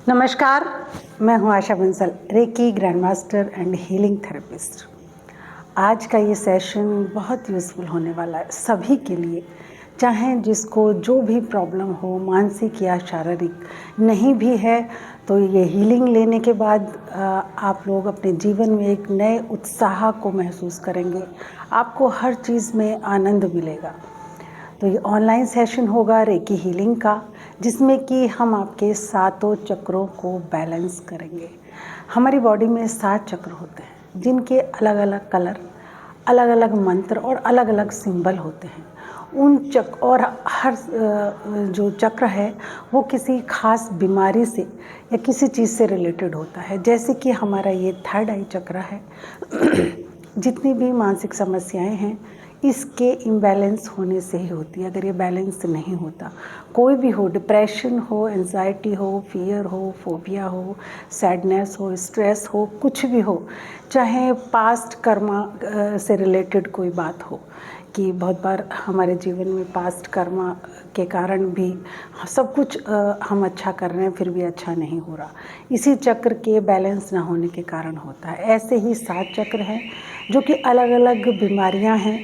नमस्कार, मैं हूं Asha Bansal, reiki grand master and healing therapist. आज का ये सेशन बहुत यूज़फुल होने वाला है सभी के लिए, चाहे जिसको जो भी प्रॉब्लम हो, मानसिक या शारीरिक। नहीं भी है तो ये हीलिंग लेने के बाद आप लोग अपने जीवन में एक नए उत्साह को महसूस करेंगे। आपको हर चीज़ में आनंद मिलेगा। तो ये ऑनलाइन सेशन होगा रेकी हीलिंग का, जिसमें कि हम आपके सातों चक्रों को बैलेंस करेंगे। हमारी बॉडी में 7 चक्र होते हैं, जिनके अलग अलग कलर, अलग अलग मंत्र और अलग अलग सिंबल होते हैं। उन चक्र और हर जो चक्र है वो किसी खास बीमारी से या किसी चीज़ से रिलेटेड होता है। जैसे कि हमारा ये थर्ड आई चक्र है। जितनी भी मानसिक समस्याएं हैं, इसके इम्बैलेंस होने से ही होती है। अगर ये बैलेंस नहीं होता, कोई भी हो, डिप्रेशन हो, एंजाइटी हो, फियर हो, फोबिया हो, सैडनेस हो, स्ट्रेस हो, कुछ भी हो, चाहे पास्ट कर्मा से रिलेटेड कोई बात हो कि बहुत बार हमारे जीवन में पास्ट कर्मा के कारण भी सब कुछ हम अच्छा कर रहे हैं फिर भी अच्छा नहीं हो रहा, इसी चक्र के बैलेंस ना होने के कारण होता है। ऐसे ही 7 चक्र हैं जो कि अलग अलग बीमारियां हैं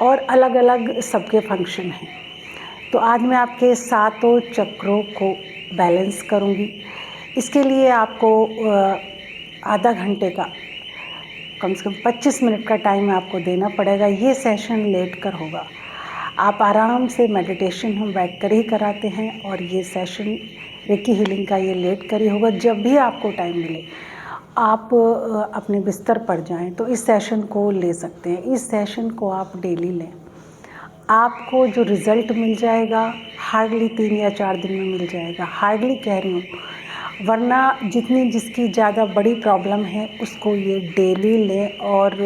और अलग अलग सबके फंक्शन हैं। तो आज मैं आपके सातों चक्रों को बैलेंस करूंगी। इसके लिए आपको आधा घंटे का, कम से कम 25 मिनट का टाइम आपको देना पड़ेगा। ये सेशन लेट कर होगा। आप आराम से मेडिटेशन हम बैठ कर ही कराते हैं और ये सेशन रेकी हीलिंग का ये लेट कर ही होगा। जब भी आपको टाइम मिले आप अपने बिस्तर पर जाएं तो इस सेशन को ले सकते हैं। इस सेशन को आप डेली लें। आपको जो रिज़ल्ट मिल जाएगा हार्डली 3 या 4 दिन में मिल जाएगा। हार्डली कह रही हूँ, वरना जिसकी ज़्यादा बड़ी प्रॉब्लम है उसको ये डेली लें। और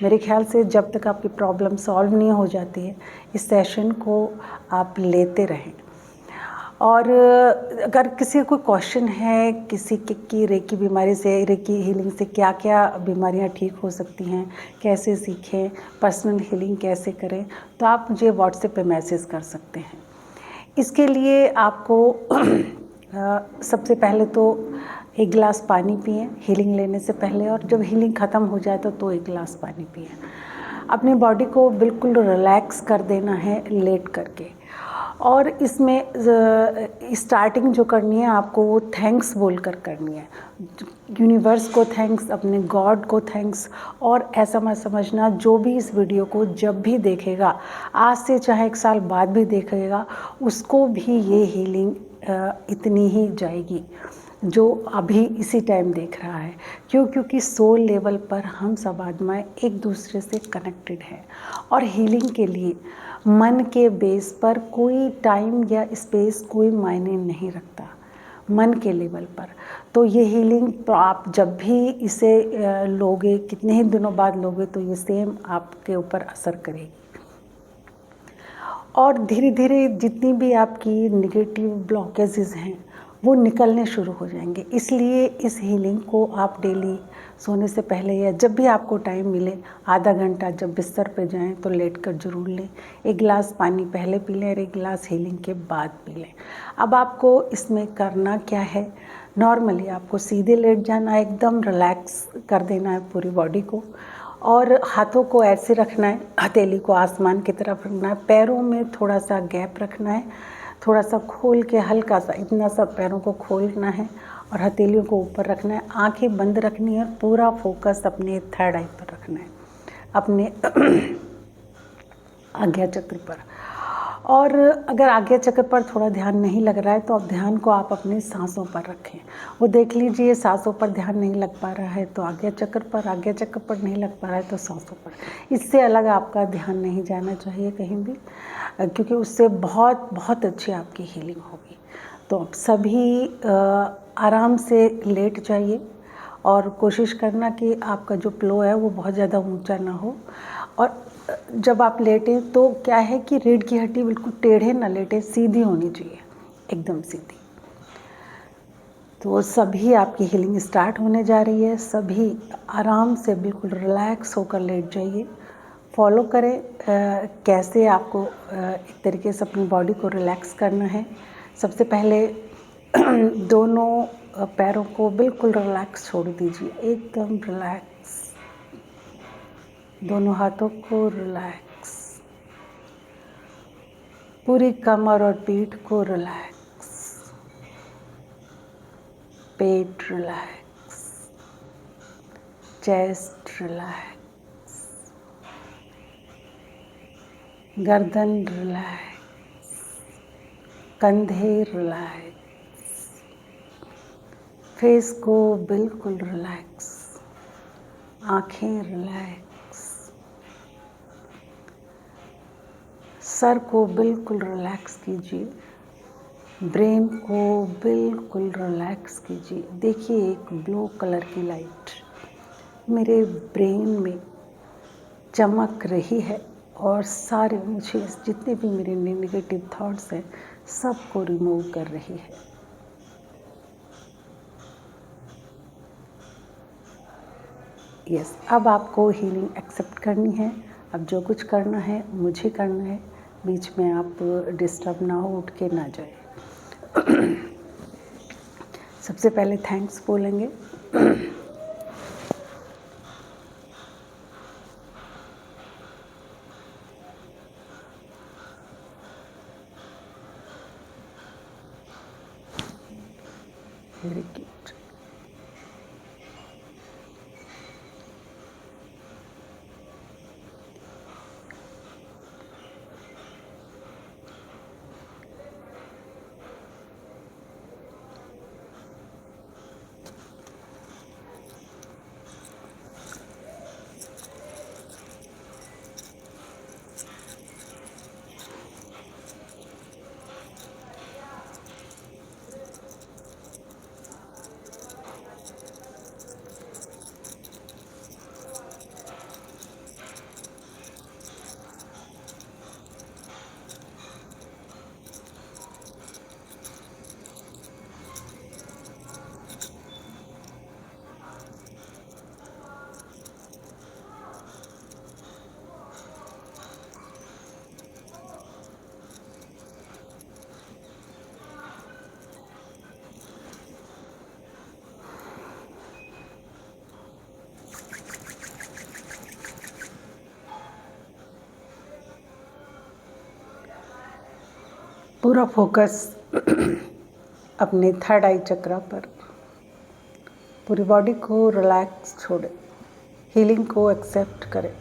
मेरे ख्याल से जब तक आपकी प्रॉब्लम सॉल्व नहीं हो जाती है, इस सेशन को आप लेते रहें। और अगर किसी को कोई क्वेश्चन है किसी की रेकी बीमारी से, रेकी हीलिंग से क्या क्या बीमारियां ठीक हो सकती हैं, कैसे सीखें, पर्सनल हीलिंग कैसे करें, तो आप मुझे व्हाट्सएप पे मैसेज कर सकते हैं। इसके लिए आपको सबसे पहले तो 1 गिलास पानी पिएं हीलिंग लेने से पहले, और जब हीलिंग ख़त्म हो जाए तो 1 गिलास पानी पिएं। अपनी बॉडी को बिल्कुल रिलैक्स कर देना है लेट करके। और इसमें स्टार्टिंग जो करनी है आपको वो थैंक्स बोलकर करनी है। यूनिवर्स को थैंक्स, अपने गॉड को थैंक्स। और ऐसा मत समझना, जो भी इस वीडियो को जब भी देखेगा, आज से चाहे 1 साल बाद भी देखेगा, उसको भी ये हीलिंग इतनी ही जाएगी जो अभी इसी टाइम देख रहा है। क्योंकि सोल लेवल पर हम सब आत्माएं एक दूसरे से कनेक्टेड हैं। और हीलिंग के लिए मन के बेस पर कोई टाइम या स्पेस कोई मायने नहीं रखता, मन के लेवल पर। तो ये हीलिंग तो आप जब भी इसे लोगे, कितने ही दिनों बाद लोगे, तो ये सेम आपके ऊपर असर करेगी। और धीरे धीरे जितनी भी आपकी निगेटिव ब्लॉकेजेस हैं वो निकलने शुरू हो जाएंगे। इसलिए इस हीलिंग को आप डेली सोने से पहले या जब भी आपको टाइम मिले, आधा घंटा जब बिस्तर पे जाएं तो लेट कर ज़रूर लें। 1 गिलास पानी पहले पी लें और 1 गिलास हीलिंग के बाद पी लें। अब आपको इसमें करना क्या है, नॉर्मली आपको सीधे लेट जाना है, एकदम रिलैक्स कर देना है पूरी बॉडी को। और हाथों को ऐसे रखना है, हथेली को आसमान की तरफ रखना है, पैरों में थोड़ा सा गैप रखना है, थोड़ा सा खोल के, हल्का सा, इतना सा पैरों को खोलना है और हथेलियों को ऊपर रखना है। आंखें बंद रखनी है, पूरा फोकस अपने थर्ड आई पर रखना है, अपने आज्ञा चक्र पर। और अगर आज्ञा चक्र पर थोड़ा ध्यान नहीं लग रहा है तो अब ध्यान को आप अपनी सांसों पर रखें। वो देख लीजिए सांसों पर ध्यान नहीं लग पा रहा है तो आज्ञा चक्र पर, आज्ञा चक्र पर नहीं लग पा रहा है तो सांसों पर। इससे अलग आपका ध्यान नहीं जाना चाहिए कहीं भी, क्योंकि उससे बहुत बहुत अच्छी आपकी हीलिंग होगी। तो अब सभी आराम से लेट जाइए और कोशिश करना कि आपका जो पिलो है वो बहुत ज़्यादा ऊंचा ना हो। और जब आप लेटें तो क्या है कि रीढ़ की हड्डी बिल्कुल टेढ़े ना लेटे, सीधी होनी चाहिए, एकदम सीधी। तो सभी आपकी हीलिंग स्टार्ट होने जा रही है। सभी आराम से बिल्कुल रिलैक्स होकर लेट जाइए। फॉलो करें कैसे आपको एक तरीके से अपनी बॉडी को रिलैक्स करना है। सबसे पहले दोनों पैरों को बिल्कुल रिलैक्स छोड़ दीजिए, एकदम रिलैक्स। दोनों हाथों को रिलैक्स, पूरी कमर और पीठ को रिलैक्स, पेट रिलैक्स, चेस्ट रिलैक्स, गर्दन रिलैक्स, कंधे रिलैक्स, फेस को बिल्कुल रिलैक्स, आँखें रिलैक्स, सर को बिल्कुल रिलैक्स कीजिए, ब्रेन को बिल्कुल रिलैक्स कीजिए। देखिए एक ब्लू कलर की लाइट मेरे ब्रेन में चमक रही है और सारे मुझे जितने भी मेरे नेगेटिव थॉट्स हैं सबको रिमूव कर रही है। यस, अब आपको हीलिंग एक्सेप्ट करनी है। अब जो कुछ करना है मुझे करना है, बीच में आप डिस्टर्ब ना हो, उठ के ना जाए। सबसे पहले थैंक्स बोलेंगे। Very good. पूरा फोकस अपने थर्ड आई चक्रा पर, पूरी बॉडी को रिलैक्स छोड़े, हीलिंग को एक्सेप्ट करें।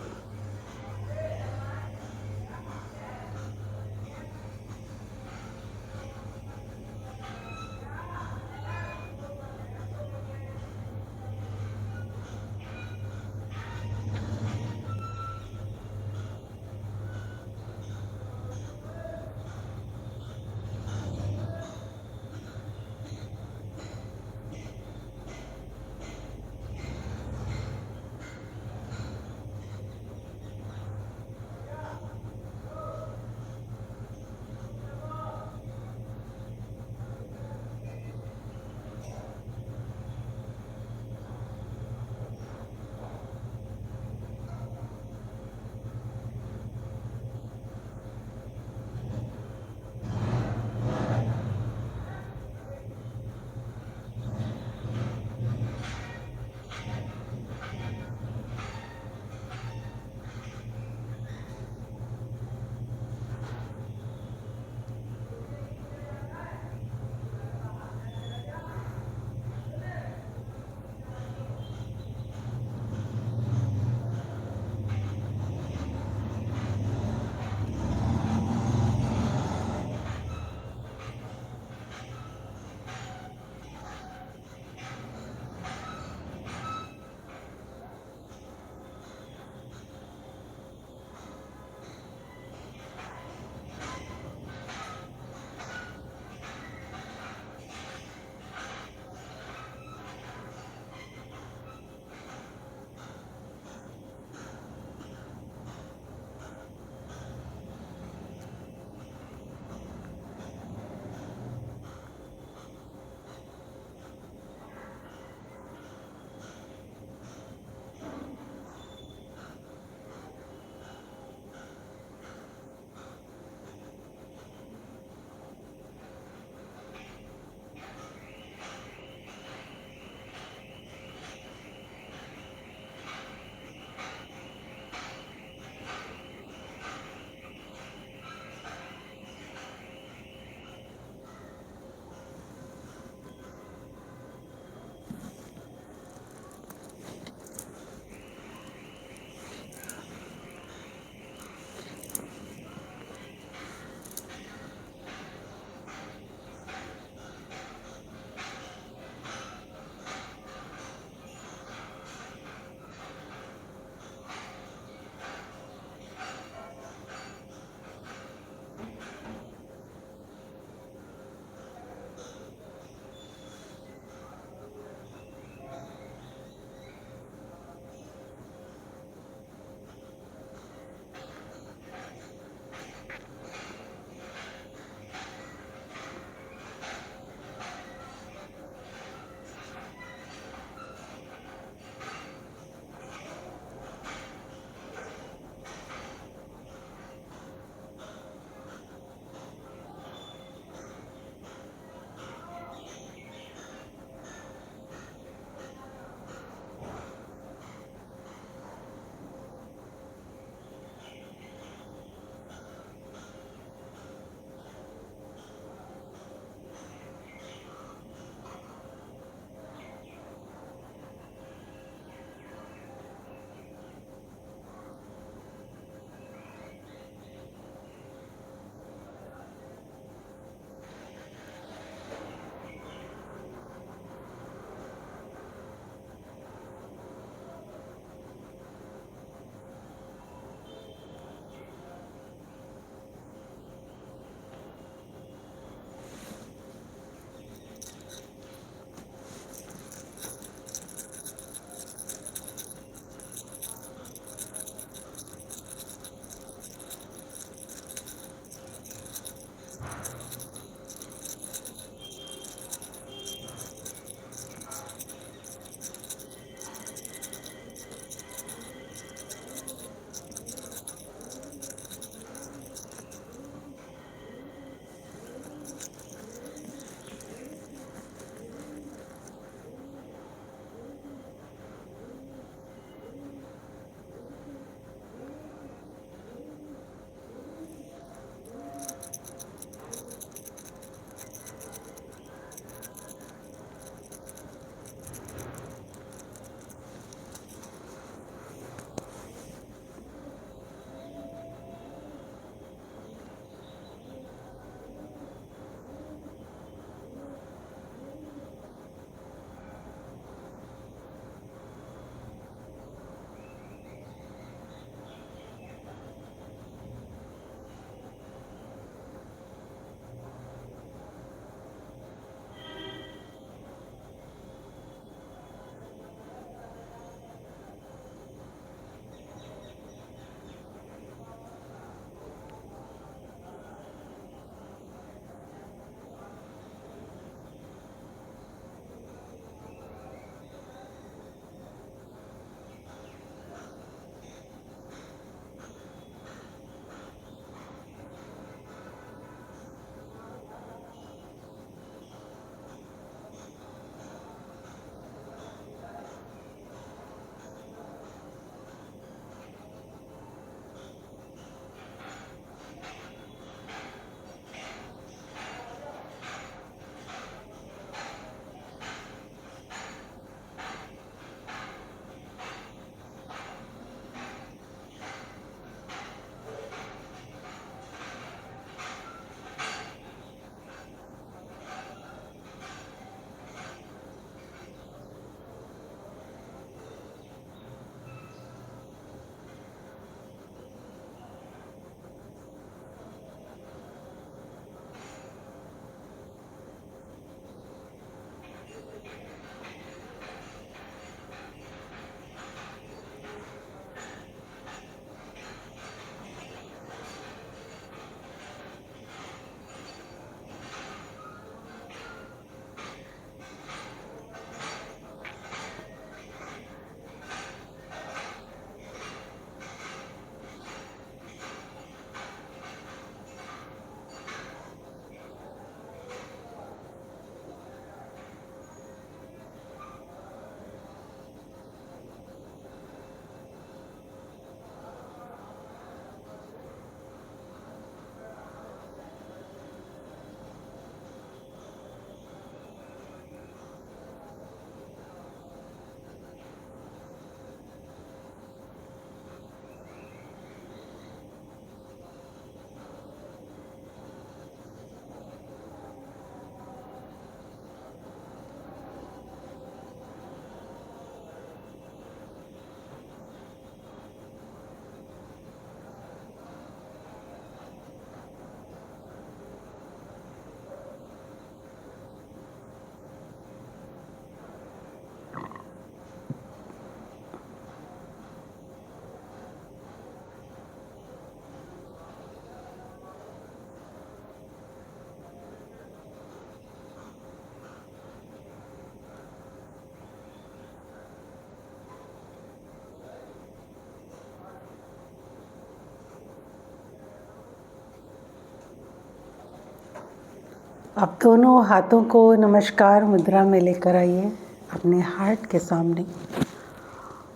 अब दोनों हाथों को नमस्कार मुद्रा में लेकर आइए अपने हार्ट के सामने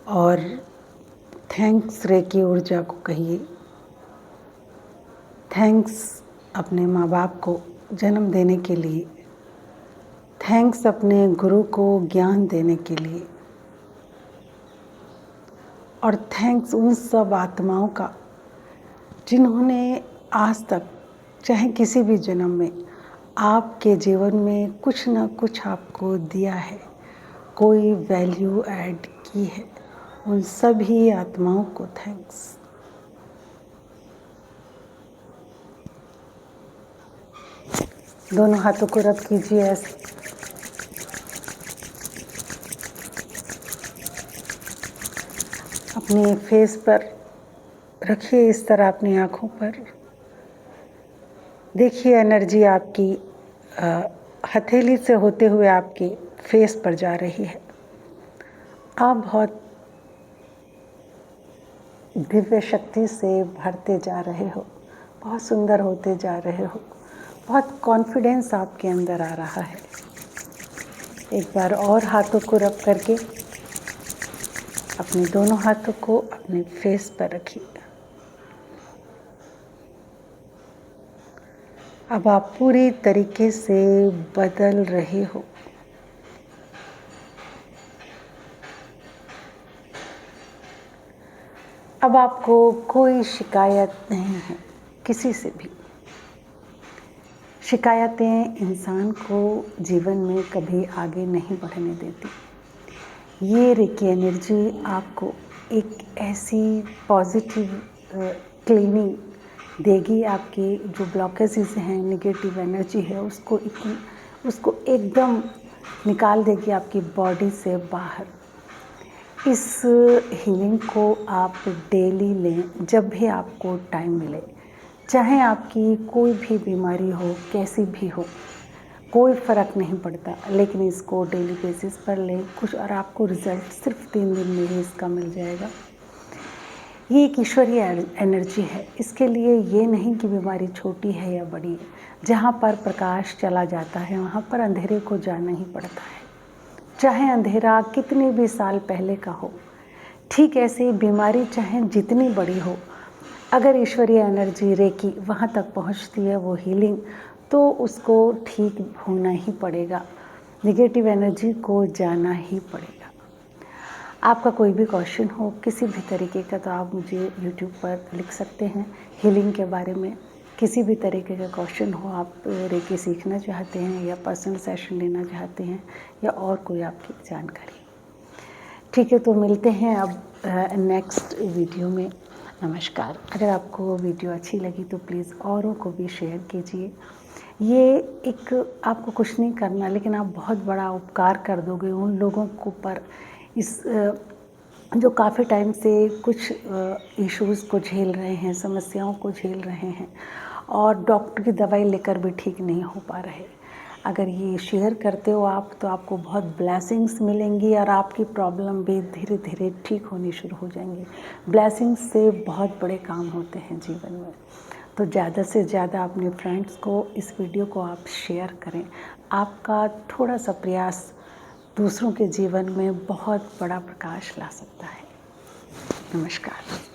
और थैंक्स रेकी ऊर्जा को कहिए। थैंक्स अपने माँ बाप को जन्म देने के लिए, थैंक्स अपने गुरु को ज्ञान देने के लिए, और थैंक्स उन सब आत्माओं का जिन्होंने आज तक चाहे किसी भी जन्म में आपके जीवन में कुछ ना कुछ आपको दिया है, कोई वैल्यू ऐड की है। उन सभी आत्माओं को थैंक्स। दोनों हाथों को रब कीजिए ऐसे। अपने फेस पर रखिए इस तरह, अपनी आँखों पर देखिए एनर्जी आपकी हथेली से होते हुए आपके फेस पर जा रही है। आप बहुत दिव्य शक्ति से भरते जा रहे हो, बहुत सुंदर होते जा रहे हो, बहुत कॉन्फिडेंस आपके अंदर आ रहा है। एक बार और हाथों को रब करके अपने दोनों हाथों को अपने फेस पर रखिए। अब आप पूरी तरीके से बदल रहे हो। अब आपको कोई शिकायत नहीं है किसी से भी। शिकायतें इंसान को जीवन में कभी आगे नहीं बढ़ने देती। ये रेकी एनर्जी आपको एक ऐसी पॉजिटिव क्लीनिंग देगी। आपके जो ब्लॉकेजेस हैं, नेगेटिव एनर्जी है, उसको एकदम निकाल देगी आपकी बॉडी से बाहर। इस हीलिंग को आप डेली लें जब भी आपको टाइम मिले, चाहे आपकी कोई भी बीमारी हो, कैसी भी हो, कोई फ़र्क नहीं पड़ता, लेकिन इसको डेली बेसिस पर लें कुछ, और आपको रिज़ल्ट सिर्फ 3 दिन में ही इसका मिल जाएगा। ये एक ईश्वरीय एनर्जी है। इसके लिए ये नहीं कि बीमारी छोटी है या बड़ी है। जहाँ पर प्रकाश चला जाता है वहाँ पर अंधेरे को जाना ही पड़ता है, चाहे अंधेरा कितने भी साल पहले का हो। ठीक ऐसे ही बीमारी चाहे जितनी बड़ी हो, अगर ईश्वरीय एनर्जी रेकी वहाँ तक पहुँचती है, वो हीलिंग, तो उसको ठीक होना ही पड़ेगा। नेगेटिव एनर्जी को जाना ही पड़ेगा। आपका कोई भी क्वेश्चन हो किसी भी तरीके का, तो आप मुझे यूट्यूब पर लिख सकते हैं। हीलिंग के बारे में किसी भी तरीके का क्वेश्चन हो, आप रेकी सीखना चाहते हैं या पर्सनल सेशन लेना चाहते हैं या और कोई आपकी जानकारी, ठीक है, तो मिलते हैं अब नेक्स्ट वीडियो में। नमस्कार। अगर आपको वीडियो अच्छी लगी तो प्लीज़ औरों को भी शेयर कीजिए। ये एक आपको कुछ नहीं करना, लेकिन आप बहुत बड़ा उपकार कर दोगे उन लोगों को पर इस जो काफ़ी टाइम से कुछ इश्यूज़ को झेल रहे हैं, समस्याओं को झेल रहे हैं और डॉक्टर की दवाई लेकर भी ठीक नहीं हो पा रहे। अगर ये शेयर करते हो आप, तो आपको बहुत ब्लेसिंग्स मिलेंगी और आपकी प्रॉब्लम भी धीरे धीरे ठीक होनी शुरू हो जाएंगी। ब्लेसिंग्स से बहुत बड़े काम होते हैं जीवन में। तो ज़्यादा से ज़्यादा अपने फ्रेंड्स को इस वीडियो को आप शेयर करें। आपका थोड़ा सा प्रयास दूसरों के जीवन में बहुत बड़ा प्रकाश ला सकता है। नमस्कार।